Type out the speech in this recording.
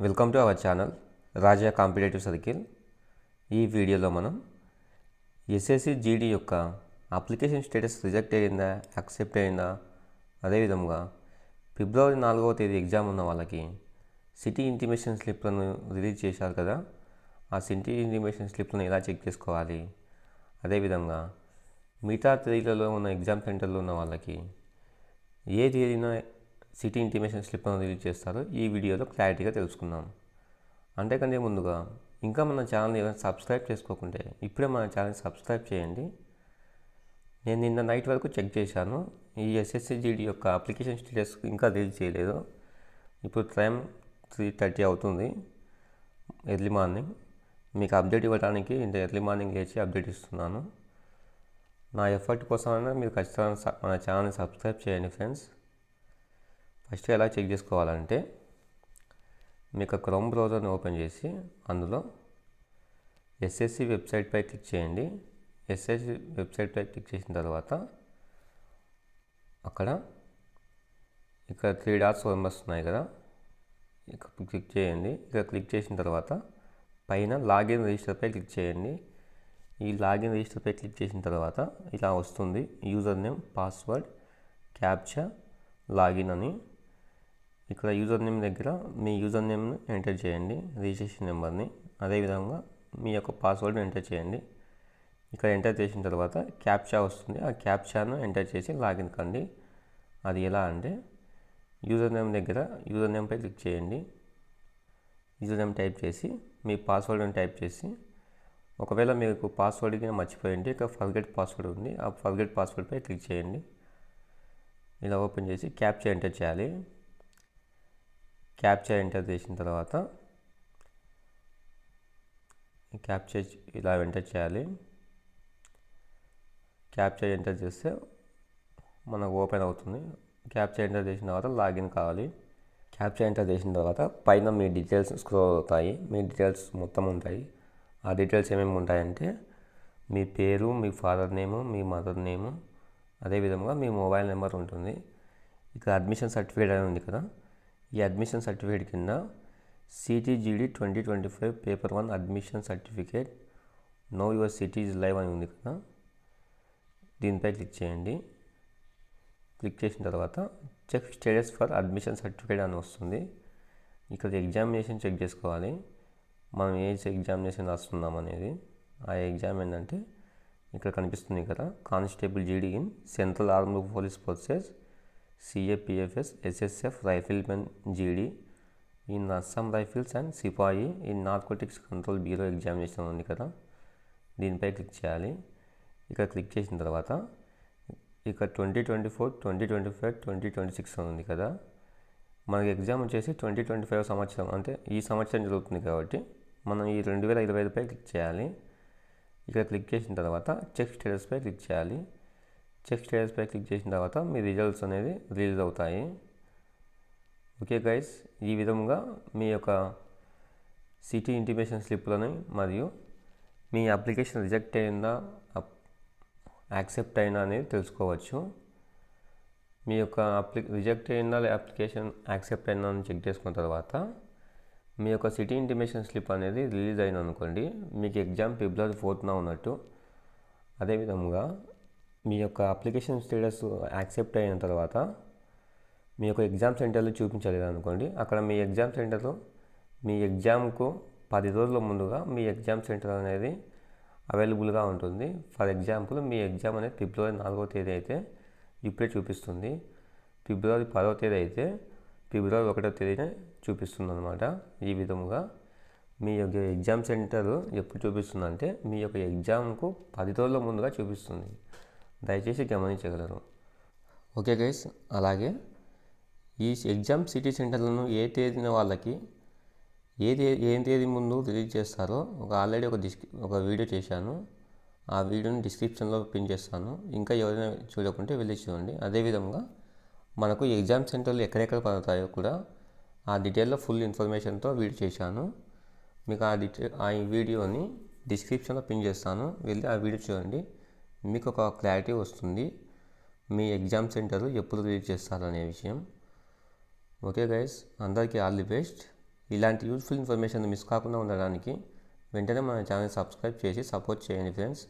Welcome to our channel Raja competitive circle. ఈ వీడియోలో మనం ఎస్ఎస్సి జీడీ యొక్క అప్లికేషన్ స్టేటస్ రిజెక్ట్ అయ్యిందా, యాక్సెప్ట్ అయ్యిందా, అదేవిధంగా ఫిబ్రవరి 4వ తేదీ ఎగ్జామ్ ఉన్న వాళ్ళకి సిటీ ఇంటిమేషన్ స్లిప్లను రిలీజ్ చేశారు కదా, ఆ సిటీ ఇంటిమేషన్ స్లిప్లను ఎలా చెక్ చేసుకోవాలి, అదేవిధంగా మిగతా తేదీలలో ఉన్న ఎగ్జామ్ సెంటర్లో ఉన్న వాళ్ళకి ఏ తేదీన సిటీ ఇంటిమేషన్ స్లిప్లను రిలీజ్ చేస్తారో ఈ వీడియోలో క్లారిటీగా తెలుసుకుందాం. అంతేకంటే ముందుగా ఇంకా మన ఛానల్ని ఏదైనా సబ్స్క్రైబ్ చేసుకోకుంటే ఇప్పుడే మన ఛానల్ని సబ్స్క్రైబ్ చేయండి. నేను నిన్న నైట్ వరకు చెక్ చేశాను, ఈ ఎస్ఎస్సి జీడీ యొక్క అప్లికేషన్ స్టేటస్ ఇంకా రిలీజ్ చేయలేదు. ఇప్పుడు టైం 3:30 అవుతుంది ఎర్లీ మార్నింగ్. మీకు అప్డేట్ ఇవ్వడానికి ఇంత ఎర్లీ మార్నింగ్ లేచి అప్డేట్ ఇస్తున్నాను. నా ఎఫర్ట్ కోసమైనా మీరు ఖచ్చితంగా మన ఛానల్ని సబ్స్క్రైబ్ చేయండి ఫ్రెండ్స్. ఫస్ట్ ఎలా చెక్ చేసుకోవాలంటే మీకు క్రోమ్ బ్రౌజర్ని ఓపెన్ చేసి అందులో ఎస్ఎస్సి వెబ్సైట్పై క్లిక్ చేయండి. ఎస్ఎస్సి వెబ్సైట్పై క్లిక్ చేసిన తర్వాత ఇక్కడ 3 డాట్స్ వస్తున్నాయి కదా, ఇక్కడ క్లిక్ చేయండి. ఇక్కడ క్లిక్ చేసిన తర్వాత పైన లాగిన్ రిజిస్టర్పై క్లిక్ చేయండి. ఈ లాగిన్ రిజిస్టర్పై క్లిక్ చేసిన తర్వాత ఇలా వస్తుంది, user name, password, captcha, login అని. ఇక్కడ యూజర్ నేమ్ దగ్గర మీ యూజర్ నేమ్ని ఎంటర్ చేయండి, రిజిస్ట్రేషన్ నెంబర్ని, అదేవిధంగా మీ యొక్క పాస్వర్డ్ని ఎంటర్ చేయండి. ఇక్కడ ఎంటర్ చేసిన తర్వాత క్యాప్చా వస్తుంది, ఆ క్యాప్చాను ఎంటర్ చేసి లాగిన్ కండి. అది ఎలా అంటే యూజర్ నేమ్ దగ్గర యూజర్ నేమ్పై క్లిక్ చేయండి. యూజర్ నేమ్ టైప్ చేసి మీ పాస్వర్డ్ని టైప్ చేసి, ఒకవేళ మీకు పాస్వర్డ్కి మర్చిపోయింది ఇక్కడ ఫర్గెట్ పాస్వర్డ్ ఉంది, ఆ ఫర్గెట్ పాస్వర్డ్పై క్లిక్ చేయండి. ఇలా ఓపెన్ చేసి క్యాప్చా ఎంటర్ చేయాలి. క్యాప్చా ఎంటర్ చేసిన తర్వాత క్యాప్చా ఇలా ఎంటర్ చేయాలి. క్యాప్చా ఎంటర్ చేస్తే మనకు ఓపెన్ అవుతుంది. క్యాప్చా ఎంటర్ చేసిన తర్వాత లాగిన్ కావాలి. క్యాప్చా ఎంటర్ చేసిన తర్వాత పైన మీ డీటెయిల్స్ స్క్రోల్ అవుతాయి, మీ డీటెయిల్స్ మొత్తం ఉంటాయి. ఆ డీటెయిల్స్ ఏమేమి ఉంటాయంటే మీ పేరు, మీ ఫాదర్ నేము, మీ మదర్ నేము, అదేవిధంగా మీ మొబైల్ నెంబర్ ఉంటుంది. ఇక్కడ అడ్మిషన్ సర్టిఫికేట్ అని ఉంది కదా, ఈ అడ్మిషన్ సర్టిఫికేట్ కింద సిటీజీడీ 2025 paper 1 admission certificate know your city is live అని ఉంది కదా, దీనిపై క్లిక్ చేయండి. క్లిక్ చేసిన తర్వాత check status for admission certificate అని వస్తుంది. ఇక్కడ ఎగ్జామినేషన్ చెక్ చేసుకోవాలి, మనం ఏ ఎగ్జామినేషన్ రాస్తున్నాం అనేది. ఆ ఎగ్జామ్ ఏంటంటే ఇక్కడ కనిపిస్తుంది కదా, constable GD in central armed police forces CAPFS SSF rifleman GD in Assam rifles and సిపాయి in narcotics control bureau examination ఉంది కదా, దీనిపై క్లిక్ చేయాలి. ఇక్కడ క్లిక్ చేసిన తర్వాత ఇక్కడ 2024, 2025, 2026 ఉంది కదా, మనకి ఎగ్జామ్ వచ్చేసి 2025 సంవత్సరం, అంటే ఈ సంవత్సరం జరుగుతుంది కాబట్టి మనం ఈ 2025పై క్లిక్ చేయాలి. ఇక్కడ క్లిక్ చేసిన తర్వాత చెక్ స్టేటస్పై క్లిక్ చేయాలి. చెక్ స్టేటస్పై క్లిక్ చేసిన తర్వాత మీ రిజల్ట్స్ అనేది రిలీజ్ అవుతాయి. ఓకే గైస్, ఈ విధంగా మీ యొక్క సిటీ ఇంటిమేషన్ స్లిప్లని మరియు మీ అప్లికేషన్ రిజెక్ట్ అయిందా, యాక్సెప్ట్ అయినా అనేది తెలుసుకోవచ్చు. మీ యొక్క రిజెక్ట్ అయిందా అప్లికేషన్ యాక్సెప్ట్ అయినా అని చెక్ చేసుకున్న తర్వాత మీ యొక్క సిటీ ఇంటిమేషన్ స్లిప్ అనేది రిలీజ్ అయిన అనుకోండి, మీకు ఎగ్జామ్ ఫిబ్రవరి 4న ఉన్నట్టు. అదేవిధంగా మీ యొక్క అప్లికేషన్ స్టేటస్ యాక్సెప్ట్ అయిన తర్వాత మీ యొక్క ఎగ్జామ్ సెంటర్లో చూపించలేదు అనుకోండి, అక్కడ మీ ఎగ్జామ్ సెంటర్లో మీ ఎగ్జామ్కు 10 రోజుల ముందుగా మీ ఎగ్జామ్ సెంటర్ అనేది అవైలబుల్గా ఉంటుంది. ఫర్ ఎగ్జాంపుల్ మీ ఎగ్జామ్ అనేది ఫిబ్రవరి 4వ తేదీ అయితే ఇప్పుడే చూపిస్తుంది, ఫిబ్రవరి 10వ తేదీ అయితే ఫిబ్రవరి 1వ తేదీనే చూపిస్తుంది అనమాట. ఈ విధముగా మీ యొక్క ఎగ్జామ్ సెంటర్ ఎప్పుడు చూపిస్తుందంటే మీ యొక్క ఎగ్జామ్కు 10 రోజుల ముందుగా చూపిస్తుంది, దయచేసి గమనించగలరు. ఓకే గైస్, అలాగే ఈ ఎగ్జామ్ సిటీ సెంటర్లను ఏ తేదీన వాళ్ళకి ఏ తేదీ ముందు రిలీజ్ చేస్తారో ఆల్రెడీ ఒక వీడియో చేశాను, ఆ వీడియోని డిస్క్రిప్షన్లో పిన్ చేస్తాను. ఇంకా ఎవరైనా చూడకుంటే వెళ్ళి చూడండి. అదేవిధంగా మనకు ఎగ్జామ్ సెంటర్లు ఎక్కడెక్కడ పడతాయో కూడా ఆ డీటెయిల్లో ఫుల్ ఇన్ఫర్మేషన్తో వీడియో చేశాను. మీకు ఆ వీడియోని డిస్క్రిప్షన్లో పిన్ చేస్తాను, వెళ్ళి ఆ వీడియో చూడండి. మీకు ఒక క్లారిటీ వస్తుంది మీ ఎగ్జామ్ సెంటర్ ఎప్పుడు రిలీజ్ చేస్తారనే విషయం. ఓకే గైస్, అందరికీ ఆల్ ది బెస్ట్. ఇలాంటి యూస్ఫుల్ ఇన్ఫర్మేషన్ మిస్ కాకుండా ఉండడానికి వెంటనే మన ఛానల్ సబ్స్క్రైబ్ చేసి సపోర్ట్ చేయండి ఫ్రెండ్స్.